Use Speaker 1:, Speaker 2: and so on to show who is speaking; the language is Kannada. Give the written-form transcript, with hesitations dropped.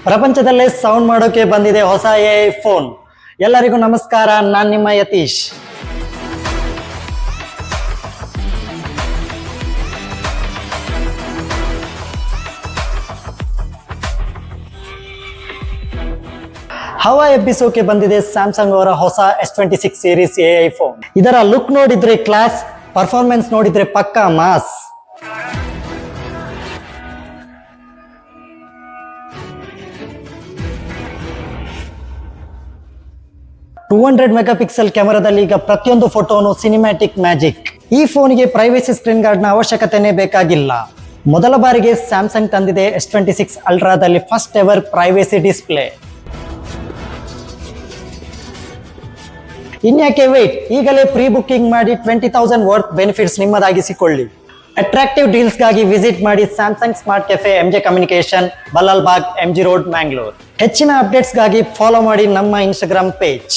Speaker 1: ಪ್ರಪಂಚದಲ್ಲೇ ಸೌಂಡ್ ಮಾಡೋಕೆ ಬಂದಿದೆ ಹೊಸ ಎಐ ಫೋನ್. ಎಲ್ಲರಿಗೂ ನಮಸ್ಕಾರ, ನಾನು ನಿಮ್ಮ ಯತೀಶ್. ಹವಾ ಎಬ್ಬಿಸೋಕೆ ಬಂದಿದೆ ಸ್ಯಾಮ್ಸಂಗ್ ಅವರ ಹೊಸ S26 ಸೀರೀಸ್ ಎಐ ಫೋನ್. ಇದರ ಲುಕ್ ನೋಡಿದ್ರೆ ಕ್ಲಾಸ್, ಪರ್ಫಾರ್ಮೆನ್ಸ್ ನೋಡಿದ್ರೆ ಪಕ್ಕಾ ಮಾಸ್. $200 ಮೆಗಾಪಿಕ್ಸೆಲ್ ಕ್ಯಾಮೆರಾದಲ್ಲಿ ಈಗ ಪ್ರತಿಯೊಂದು ಫೋಟೋನು ಸಿನಿಮ್ಯಾಟಿಕ್ ಮ್ಯಾಜಿಕ್. ಈ ಫೋನ್ಗೆ ಪ್ರೈವೇಸಿ ಸ್ಕ್ರೀನ್ ಗಾರ್ಡ್ ನ ಅವಶ್ಯಕತೆನೇ ಬೇಕಾಗಿಲ್ಲ. ಮೊದಲ ಬಾರಿಗೆ ಸ್ಯಾಮ್ಸಂಗ್ ತಂದಿದೆ S26 ಅಲ್ಟ್ರಾದಲ್ಲಿ ಫಸ್ಟ್ ಎವರ್ ಪ್ರೈವೇಸಿ ಡಿಸ್ಪ್ಲೇ. ಇನ್ಯಾಕೆ ವೇಟ್, ಈಗಲೇ ಪ್ರೀ ಬುಕ್ಕಿಂಗ್ ಮಾಡಿ 20,000 ವರ್ತ್ ಬೆನಿಫಿಟ್ಸ್ ನಿಮ್ಮದಾಗಿಸಿಕೊಳ್ಳಿ. ಅಟ್ರಾಕ್ಟಿವ್ ಡೀಲ್ಸ್ಗಾಗಿ ವಿಸಿಟ್ ಮಾಡಿ Samsung smart cafe, MJ communication, Ballal Bagh, MG road, Mangalore. ಹೆಚ್ಚಿನ ಅಪ್ಡೇಟ್ಸ್ಗಾಗಿ ಫಾಲೋ ಮಾಡಿ ನಮ್ಮ ಇನ್ಸ್ಟಾಗ್ರಾಮ್ ಪೇಜ್.